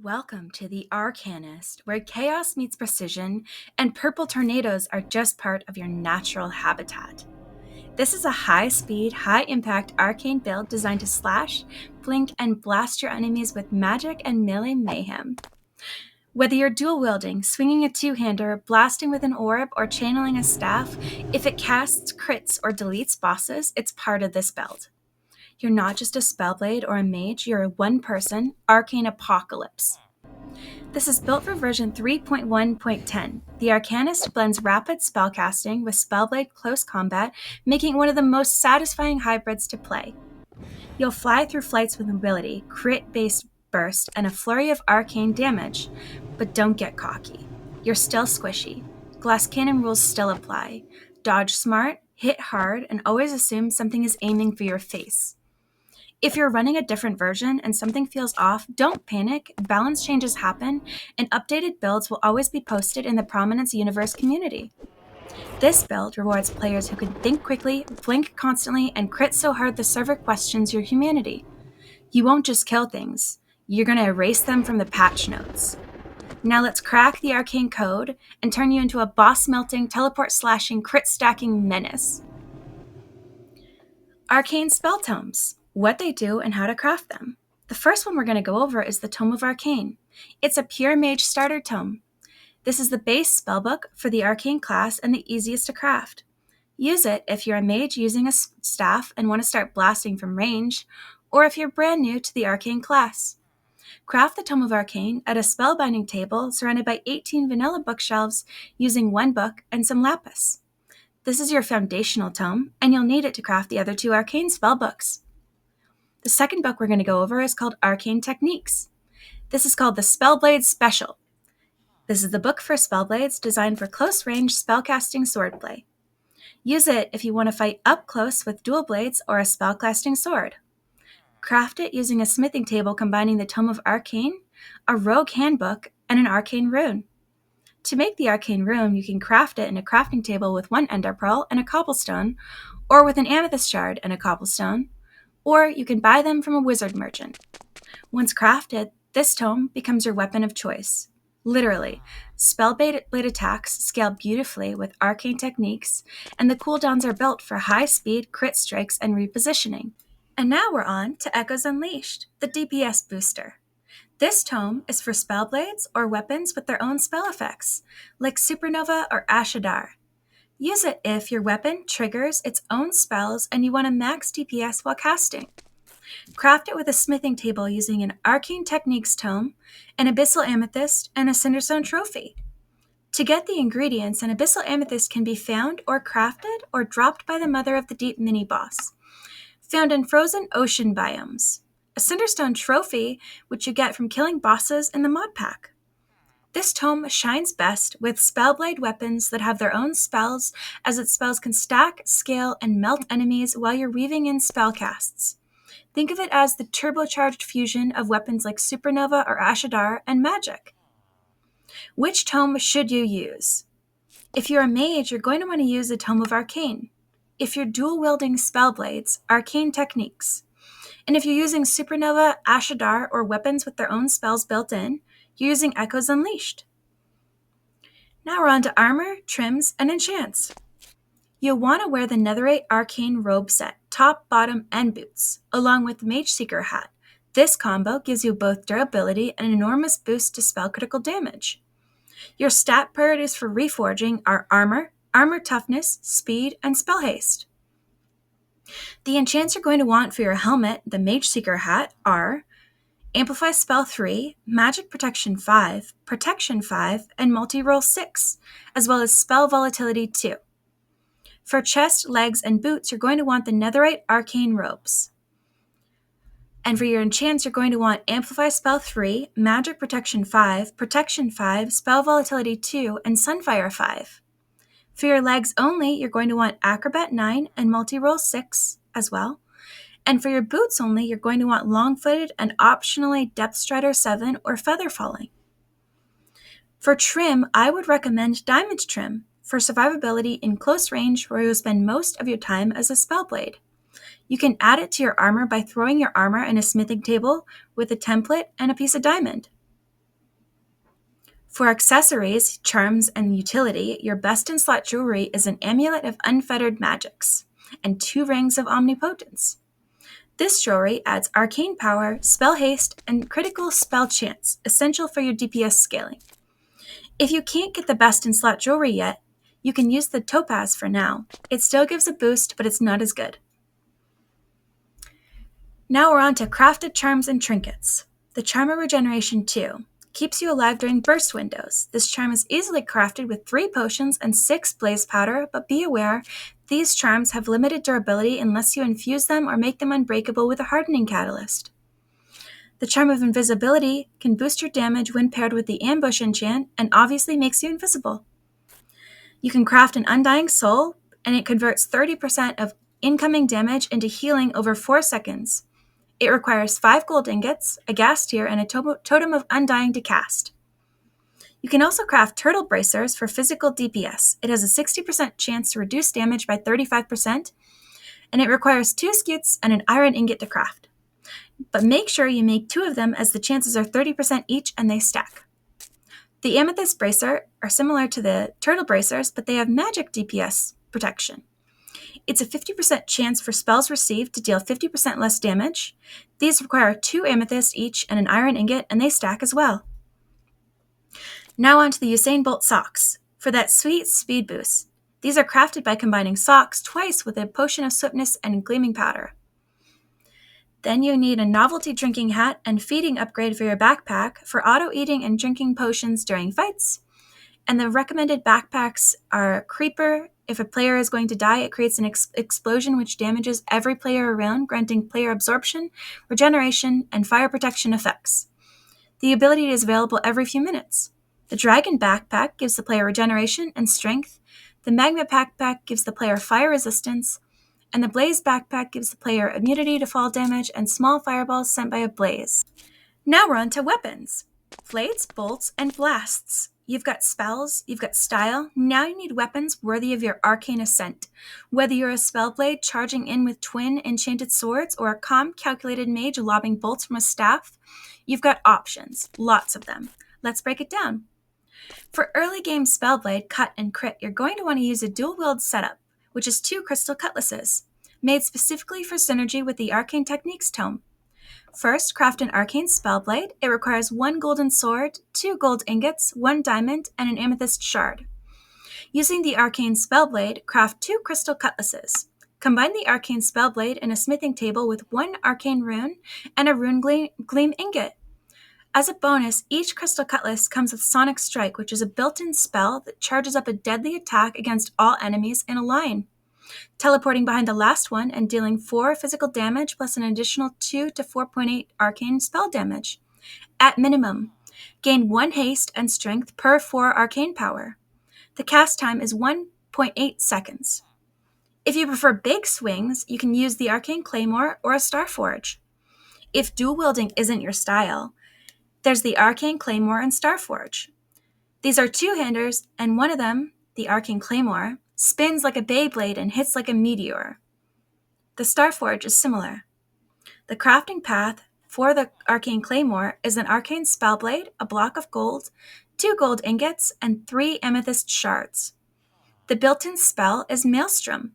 Welcome to the Arcanist, where chaos meets precision and purple tornadoes are just part of your natural habitat. This is a high-speed, high-impact arcane build designed to slash, blink, and blast your enemies with magic and melee mayhem. Whether you're dual-wielding, swinging a two-hander, blasting with an orb, or channeling a staff, if it casts crits or deletes bosses, it's part of this build. You're not just a spellblade or a mage, you're a one-person arcane apocalypse. This is built for version 3.1.10. The Arcanist blends rapid spellcasting with spellblade close combat, making it one of the most satisfying hybrids to play. You'll fly through flights with mobility, crit-based burst, and a flurry of arcane damage. But don't get cocky. You're still squishy. Glass cannon rules still apply. Dodge smart, hit hard, and always assume something is aiming for your face. If you're running a different version and something feels off, don't panic. Balance changes happen, and updated builds will always be posted in the Prominence universe community. This build rewards players who can think quickly, blink constantly, and crit so hard the server questions your humanity. You won't just kill things, you're going to erase them from the patch notes. Now let's crack the arcane code and turn you into a boss-melting, teleport-slashing, crit-stacking menace. Arcane spell tomes. What they do and how to craft them. The first one we're going to go over is the Tome of Arcane. It's a pure mage starter tome. This is the base spellbook for the arcane class and the easiest to craft. Use it if you're a mage using a staff and want to start blasting from range, or if you're brand new to the arcane class. Craft the Tome of Arcane at a spellbinding table surrounded by 18 vanilla bookshelves using one book and some lapis. This is your foundational tome, and you'll need it to craft the other two arcane spellbooks. The second book we're going to go over is called Arcane Techniques. This is called the Spellblade Special. This is the book for spellblades designed for close-range spellcasting swordplay. Use it if you want to fight up close with dual blades or a spellcasting sword. Craft it using a smithing table combining the Tome of Arcane, a rogue handbook, and an arcane rune. To make the arcane rune, you can craft it in a crafting table with one ender pearl and a cobblestone, or with an amethyst shard and a cobblestone, or you can buy them from a wizard merchant. Once crafted, this tome becomes your weapon of choice. Literally, spellblade attacks scale beautifully with arcane techniques, and the cooldowns are built for high-speed crit strikes and repositioning. And now we're on to Echoes Unleashed, the DPS booster. This tome is for spellblades or weapons with their own spell effects, like Supernova or Ashadar. Use it if your weapon triggers its own spells and you want to max DPS while casting. Craft it with a smithing table using an Arcane Techniques tome, an Abyssal Amethyst, and a Cinderstone trophy. To get the ingredients, an Abyssal Amethyst can be found or crafted or dropped by the Mother of the Deep mini-boss, found in frozen ocean biomes. A Cinderstone trophy, which you get from killing bosses in the Modpack. This tome shines best with spellblade weapons that have their own spells, as its spells can stack, scale, and melt enemies while you're weaving in spellcasts. Think of it as the turbocharged fusion of weapons like Supernova or Ashadar and magic. Which tome should you use? If you're a mage, you're going to want to use the Tome of Arcane. If you're dual-wielding spellblades, Arcane Techniques. And if you're using Supernova, Ashadar, or weapons with their own spells built in, you're using Echoes Unleashed. Now we're on to armor, trims, and enchants. You'll want to wear the Netherite Arcane robe set, top, bottom, and boots, along with the Mage Seeker hat. This combo gives you both durability and an enormous boost to spell critical damage. Your stat priorities for reforging are armor, armor toughness, speed, and spell haste. The enchants you're going to want for your helmet, the Mage Seeker hat, are Amplify Spell 3, Magic Protection 5, and Multi-Roll 6, as well as Spell Volatility 2. For chest, legs, and boots, you're going to want the Netherite Arcane robes. And for your enchants, you're going to want Amplify Spell 3, Magic Protection 5, Spell Volatility 2, and Sunfire 5. For your legs only, you're going to want Acrobat 9 and Multi-Roll 6 as well. And for your boots only, you're going to want Long-Footed and optionally Depth Strider 7 or Feather Falling. For trim, I would recommend Diamond Trim for survivability in close range where you'll spend most of your time as a spellblade. You can add it to your armor by throwing your armor in a smithing table with a template and a piece of diamond. For accessories, charms, and utility, your best-in-slot jewelry is an amulet of unfettered magics and 2 rings of omnipotence. This jewelry adds arcane power, spell haste, and critical spell chance, essential for your DPS scaling. If you can't get the best-in-slot jewelry yet, you can use the topaz for now. It still gives a boost, but it's not as good. Now we're on to crafted charms and trinkets. The Charm of Regeneration 2 keeps you alive during burst windows. This charm is easily crafted with 3 potions and 6 blaze powder, but be aware, these charms have limited durability unless you infuse them or make them unbreakable with a hardening catalyst. The Charm of Invisibility can boost your damage when paired with the Ambush enchant and obviously makes you invisible. You can craft an Undying Soul, and it converts 30% of incoming damage into healing over 4 seconds. It requires 5 gold ingots, a gas tier, and a totem of Undying to cast. You can also craft Turtle Bracers for physical DPS. It has a 60% chance to reduce damage by 35%, and it requires 2 skits and an iron ingot to craft. But make sure you make 2 of them, as the chances are 30% each and they stack. The Amethyst Bracer are similar to the Turtle Bracers, but they have magic DPS protection. It's a 50% chance for spells received to deal 50% less damage. These require 2 amethyst each and an iron ingot, and they stack as well. Now on to the Usain Bolt socks, for that sweet speed boost. These are crafted by combining socks twice with a potion of swiftness and gleaming powder. Then you need a novelty drinking hat and feeding upgrade for your backpack for auto-eating and drinking potions during fights. And the recommended backpacks are Creeper. If a player is going to die, it creates an explosion which damages every player around, granting player absorption, regeneration, and fire protection effects. The ability is available every few minutes. The Dragon Backpack gives the player regeneration and strength. The Magma Backpack gives the player fire resistance. And the Blaze Backpack gives the player immunity to fall damage and small fireballs sent by a blaze. Now we're on to weapons. Flates, bolts, and blasts. You've got spells, you've got style, now you need weapons worthy of your arcane ascent. Whether you're a spellblade charging in with twin enchanted swords or a calm calculated mage lobbing bolts from a staff, you've got options, lots of them. Let's break it down. For early game spellblade, cut, and crit, you're going to want to use a dual wield setup, which is 2 crystal cutlasses, made specifically for synergy with the Arcane Techniques tome. First, craft an arcane spellblade. It requires 1 golden sword, 2 gold ingots, 1 diamond, and an amethyst shard. Using the arcane spellblade, craft 2 crystal cutlasses. Combine the arcane spellblade in a smithing table with 1 arcane rune and a rune gleam ingot. As a bonus, each crystal cutlass comes with Sonic Strike, which is a built-in spell that charges up a deadly attack against all enemies in a line, teleporting behind the last one and dealing 4 physical damage plus an additional 2 to 4.8 arcane spell damage. At minimum, gain 1 haste and strength per 4 arcane power. The cast time is 1.8 seconds. If you prefer big swings, you can use the Arcane Claymore or a Starforge. If dual wielding isn't your style, there's the Arcane Claymore and Starforge. These are 2-handers, and one of them, the Arcane Claymore, spins like a Beyblade and hits like a meteor. The Starforge is similar. The crafting path for the Arcane Claymore is an Arcane Spellblade, a block of gold, 2 gold ingots, and 3 amethyst shards. The built-in spell is Maelstrom,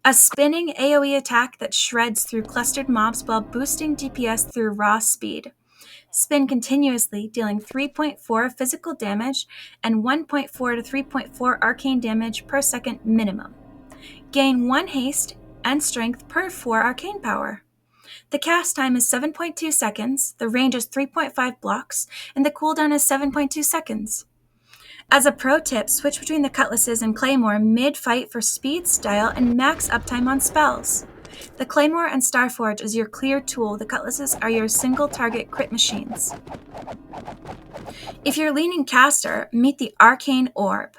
a spinning AoE attack that shreds through clustered mobs while boosting DPS through raw speed. Spin continuously, dealing 3.4 physical damage and 1.4 to 3.4 arcane damage per second minimum. Gain 1 haste and strength per 4 arcane power. The cast time is 7.2 seconds, the range is 3.5 blocks, and the cooldown is 7.2 seconds. As a pro tip, switch between the cutlasses and Claymore mid-fight for speed, style, and max uptime on spells. The Claymore and Starforge is your clear tool. The cutlasses are your single-target crit machines. If you're leaning caster, meet the Arcane Orb.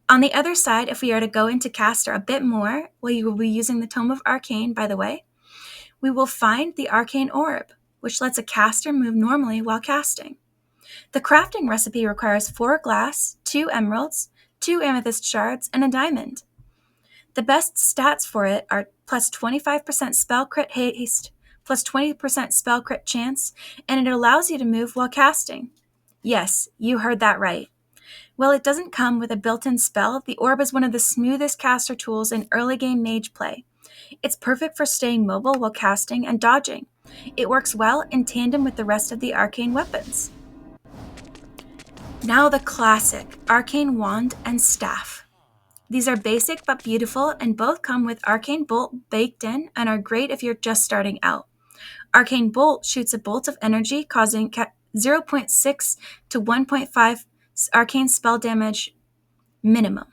On the other side, if we are to go into caster a bit more, well, you will be using the Tome of Arcane, by the way, we will find the Arcane Orb, which lets a caster move normally while casting. The crafting recipe requires 4 glass, 2 emeralds, 2 amethyst shards, and a diamond. The best stats for it are plus 25% spell crit haste, plus 20% spell crit chance, and it allows you to move while casting. Yes, you heard that right. While it doesn't come with a built-in spell, the orb is one of the smoothest caster tools in early game mage play. It's perfect for staying mobile while casting and dodging. It works well in tandem with the rest of the arcane weapons. Now the classic Arcane Wand and Staff. These are basic but beautiful and both come with Arcane Bolt baked in and are great if you're just starting out. Arcane Bolt shoots a bolt of energy causing 0.6 to 1.5 arcane spell damage minimum.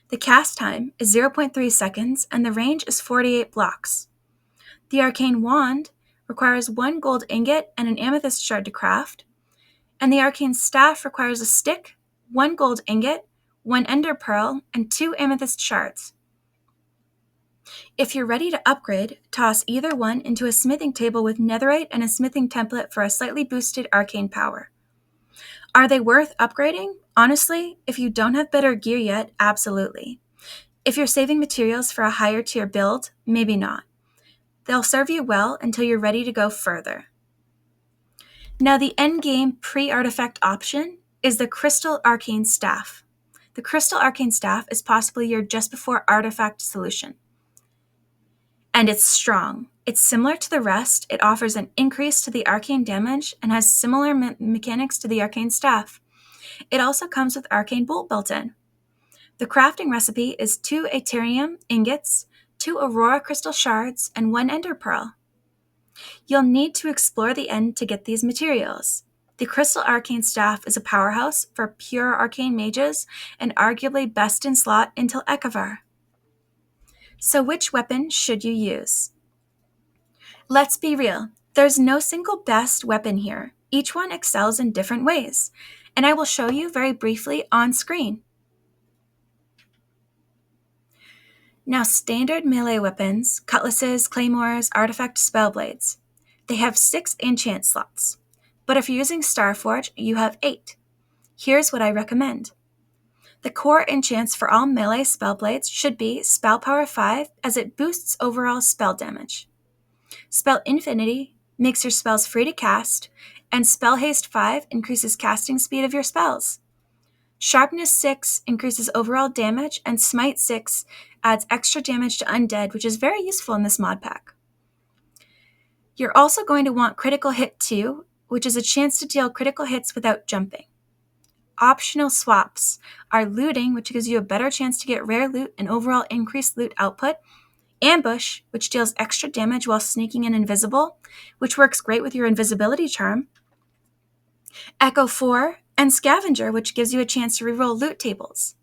The cast time is 0.3 seconds and the range is 48 blocks. The Arcane Wand requires 1 gold ingot and an amethyst shard to craft, and the Arcane Staff requires a stick, 1 gold ingot, 1 ender pearl, and 2 amethyst shards. If you're ready to upgrade, toss either one into a smithing table with netherite and a smithing template for a slightly boosted arcane power. Are they worth upgrading? Honestly, if you don't have better gear yet, absolutely. If you're saving materials for a higher tier build, maybe not. They'll serve you well until you're ready to go further. Now the endgame pre-artifact option is the Crystal Arcane Staff. The Crystal Arcane Staff is possibly your just before artifact solution. And it's strong. It's similar to the rest. It offers an increase to the arcane damage and has similar mechanics to the Arcane Staff. It also comes with Arcane Bolt built in. The crafting recipe is 2 Aetherium ingots, 2 Aurora crystal shards, and 1 ender pearl. You'll need to explore the end to get these materials. The Crystal Arcane Staff is a powerhouse for pure arcane mages and arguably best in slot until Ekavar. So which weapon should you use? Let's be real. There's no single best weapon here. Each one excels in different ways, and I will show you very briefly on screen. Now, standard melee weapons, cutlasses, claymores, artifact spellblades. They have 6 enchant slots, but if you're using Starforge, you have 8. Here's what I recommend. The core enchants for all melee spellblades should be Spell Power 5 as it boosts overall spell damage. Spell Infinity makes your spells free to cast, and Spell Haste 5 increases casting speed of your spells. Sharpness 6 increases overall damage, and Smite 6 adds extra damage to undead, which is very useful in this mod pack. You're also going to want Critical Hit 2, which is a chance to deal critical hits without jumping. Optional swaps are Looting, which gives you a better chance to get rare loot and overall increased loot output, Ambush, which deals extra damage while sneaking in invisible, which works great with your invisibility charm, Echo 4, and Scavenger, which gives you a chance to reroll loot tables.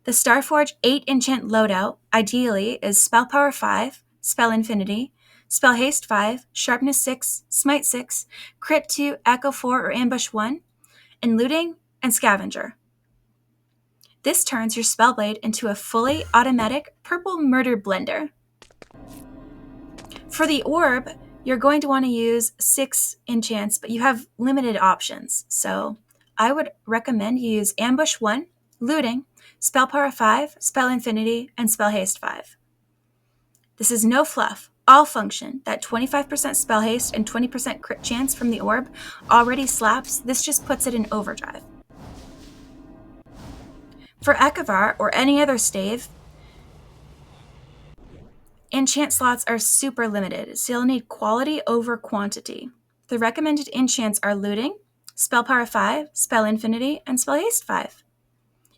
The Starforge 8 enchant loadout, ideally, is Spell Power 5, Spell Infinity, Spell Haste 5, Sharpness 6, Smite 6, Crit 2, Echo 4, or Ambush 1, and Looting and Scavenger. This turns your Spellblade into a fully automatic purple murder blender. For the orb, you're going to want to use 6 enchants, but you have limited options. So I would recommend you use Ambush 1, Looting, Spell Power 5, Spell Infinity, and Spell Haste 5. This is no fluff. All function. That 25% spell haste and 20% crit chance from the orb already slaps. This just puts it in overdrive. For Ekavar or any other stave, enchant slots are super limited, so you'll need quality over quantity. The recommended enchants are Looting, Spell Power 5, Spell Infinity, and Spell Haste 5.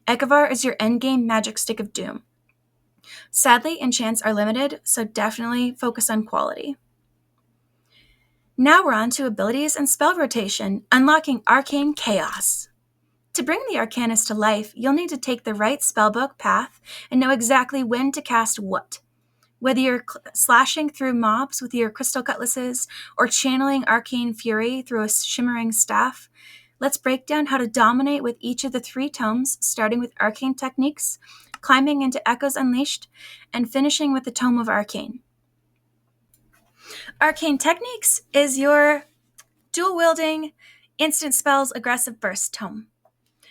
Ekavar is your endgame magic stick of doom. Sadly, enchants are limited, so definitely focus on quality. Now we're on to abilities and spell rotation, unlocking Arcane Chaos. To bring the Arcanist to life, you'll need to take the right spellbook path and know exactly when to cast what. Whether you're slashing through mobs with your crystal cutlasses or channeling arcane fury through a shimmering staff, let's break down how to dominate with each of the 3 tomes, starting with arcane techniques, climbing into Echoes Unleashed, and finishing with the Tome of Arcane. Arcane Techniques is your dual-wielding, instant spells, aggressive burst tome.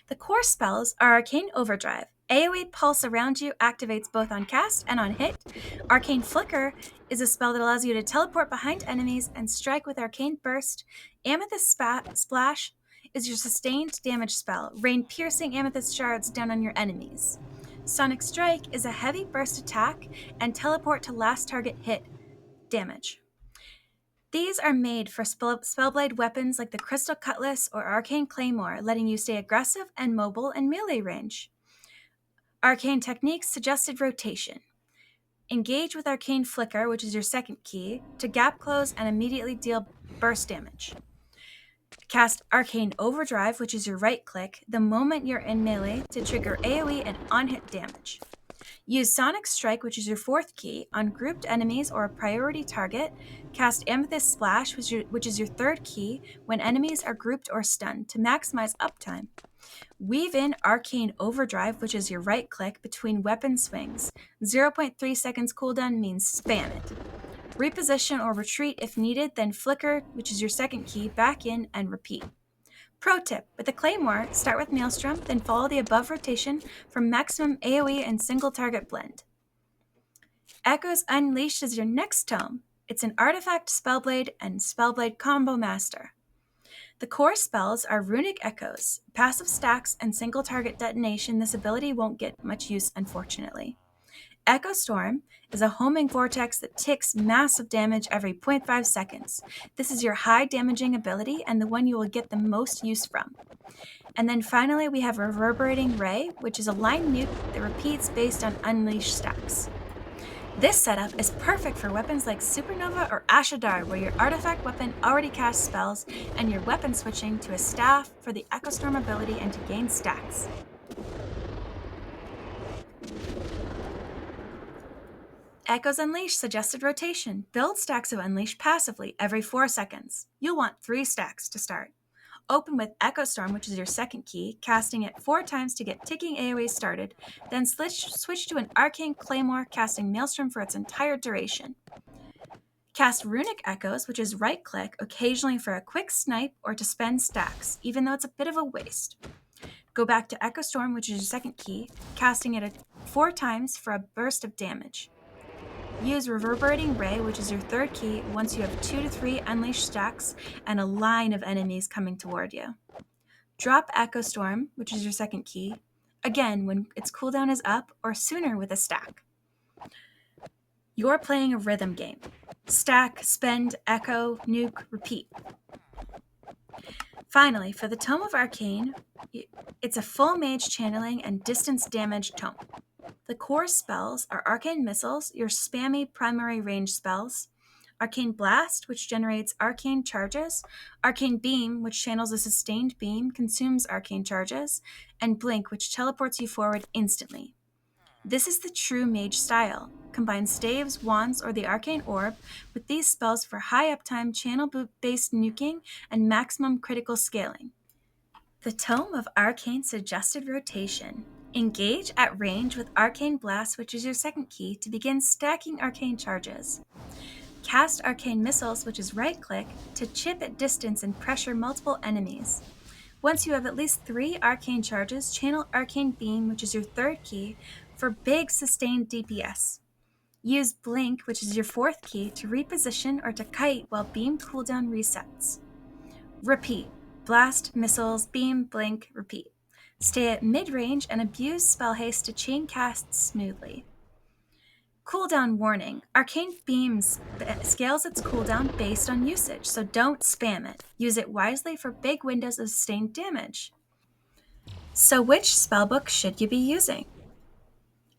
The core spells are Arcane Overdrive. AoE Pulse around you activates both on cast and on hit. Arcane Flicker is a spell that allows you to teleport behind enemies and strike with Arcane Burst. Amethyst Splash is your sustained damage spell. Rain piercing amethyst shards down on your enemies. Sonic Strike is a heavy burst attack and teleport to last target hit damage. These are made for spellblade weapons like the Crystal Cutlass or Arcane Claymore, letting you stay aggressive and mobile in melee range. Arcane Techniques suggested rotation. Engage with Arcane Flicker, which is your second key, to gap close and immediately deal burst damage. Cast Arcane Overdrive, which is your right click, the moment you're in melee to trigger AoE and on-hit damage. Use Sonic Strike, which is your fourth key, on grouped enemies or a priority target. Cast Amethyst Splash, which is your third key, when enemies are grouped or stunned, to maximize uptime. Weave in Arcane Overdrive, which is your right click, between weapon swings. 0.3 seconds cooldown means spam it. Reposition or retreat if needed, then Flicker, which is your second key, back in and repeat. Pro tip, with the Claymore, start with Maelstrom, then follow the above rotation for maximum AoE and single target blend. Echoes Unleashed is your next tome. It's an artifact Spellblade and Spellblade combo master. The core spells are Runic Echoes, passive stacks, and single target detonation. This ability won't get much use, unfortunately. Echo Storm is a homing vortex that ticks massive damage every 0.5 seconds. This is your high damaging ability and the one you will get the most use from. And then finally we have Reverberating Ray, which is a line nuke that repeats based on unleashed stacks. This setup is perfect for weapons like Supernova or Ashadar, where your artifact weapon already casts spells and you're weapon switching to a staff for the Echo Storm ability and to gain stacks. Echoes Unleashed suggested rotation. Build stacks of Unleashed passively every 4 seconds. You'll want 3 stacks to start. Open with Echo Storm, which is your second key, casting it 4 times to get ticking AoE started, then switch to an Arcane Claymore, casting Maelstrom for its entire duration. Cast Runic Echoes, which is right-click, occasionally for a quick snipe or to spend stacks, even though it's a bit of a waste. Go back to Echo Storm, which is your second key, casting it 4 times for a burst of damage. Use Reverberating Ray, which is your third key, once you have 2 to 3 unleashed stacks and a line of enemies coming toward you. Drop Echo Storm, which is your second key, again when its cooldown is up or sooner with a stack. You're playing a rhythm game. Stack, spend, echo, nuke, repeat. Finally, for the Tome of Arcane, it's a full mage channeling and distance damage tome. The core spells are Arcane Missiles, your spammy primary range spells, Arcane Blast, which generates arcane charges, Arcane Beam, which channels a sustained beam, consumes arcane charges, and Blink, which teleports you forward instantly. This is the true mage style. Combine staves, wands, or the Arcane Orb with these spells for high uptime channel-based nuking and maximum critical scaling. The Tome of Arcane suggested rotation. Engage at range with Arcane Blast, which is your second key, to begin stacking arcane charges. Cast Arcane Missiles, which is right-click, to chip at distance and pressure multiple enemies. Once you have at least 3 arcane charges, channel Arcane Beam, which is your third key, for big sustained DPS. Use Blink, which is your fourth key, to reposition or to kite while beam cooldown resets. Repeat. Blast, missiles, beam, blink, repeat. Stay at mid-range and abuse spell haste to chain cast smoothly. Cooldown warning. Arcane Beams scales its cooldown based on usage, so don't spam it. Use it wisely for big windows of sustained damage. So which spellbook should you be using?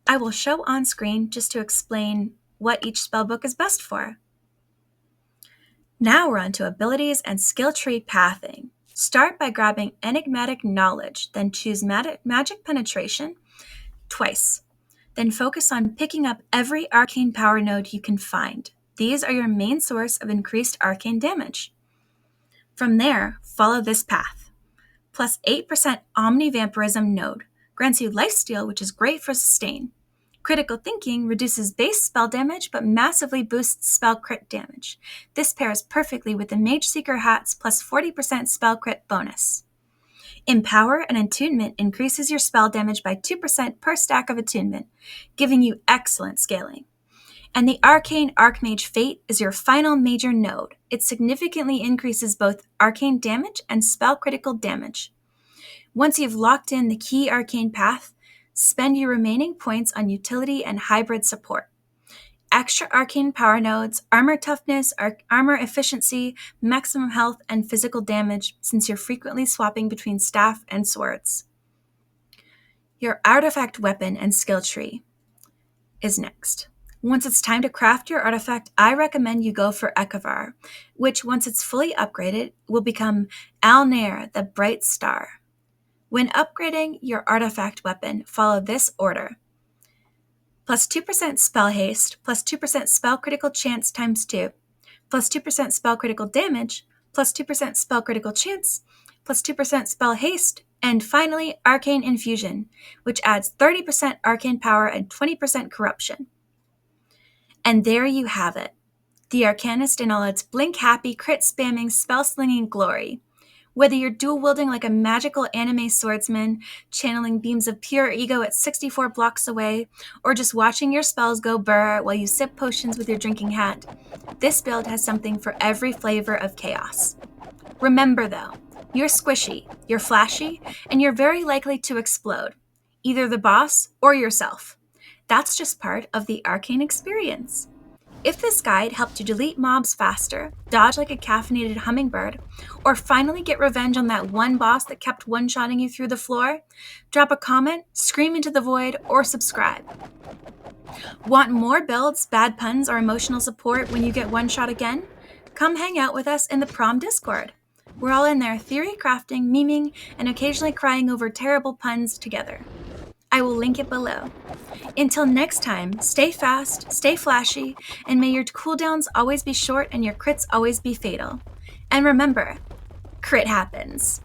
I will show on screen just to explain what each spellbook is best for. Now we're on to abilities and skill tree pathing. Start by grabbing Enigmatic Knowledge, then choose Magic Penetration twice. Then focus on picking up every arcane power node you can find. These are your main source of increased arcane damage. From there, follow this path. Plus 8% Omni-Vampirism node grants you Lifesteal, which is great for sustain. Critical Thinking reduces base spell damage but massively boosts spell crit damage. This pairs perfectly with the Mage Seeker Hat's plus 40% spell crit bonus. Empower and Attunement increases your spell damage by 2% per stack of attunement, giving you excellent scaling. And the Arcane Archmage Fate is your final major node. It significantly increases both arcane damage and spell critical damage. Once you've locked in the key arcane path, spend your remaining points on utility and hybrid support. Extra arcane power nodes, armor toughness, armor efficiency, maximum health, and physical damage, since you're frequently swapping between staff and swords. Your artifact weapon and skill tree is next. Once it's time to craft your artifact, I recommend you go for Ekavar, which once it's fully upgraded will become Alnair, the Bright Star. When upgrading your artifact weapon, follow this order. Plus 2% spell haste, plus 2% spell critical chance times 2, plus 2% spell critical damage, plus 2% spell critical chance, plus 2% spell haste, and finally Arcane Infusion, which adds 30% arcane power and 20% corruption. And there you have it, the Arcanist in all its blink-happy, crit-spamming, spell-slinging glory. Whether you're dual-wielding like a magical anime swordsman, channeling beams of pure ego at 64 blocks away, or just watching your spells go burr while you sip potions with your drinking hat, this build has something for every flavor of chaos. Remember though, you're squishy, you're flashy, and you're very likely to explode, either the boss or yourself. That's just part of the Arcane experience. If this guide helped you delete mobs faster, dodge like a caffeinated hummingbird, or finally get revenge on that one boss that kept one-shotting you through the floor, drop a comment, scream into the void, or subscribe. Want more builds, bad puns, or emotional support when you get one-shot again? Come hang out with us in the Prom Discord. We're all in there theory crafting, memeing, and occasionally crying over terrible puns together. I will link it below. Until next time, stay fast, stay flashy, and may your cooldowns always be short and your crits always be fatal. And remember, crit happens.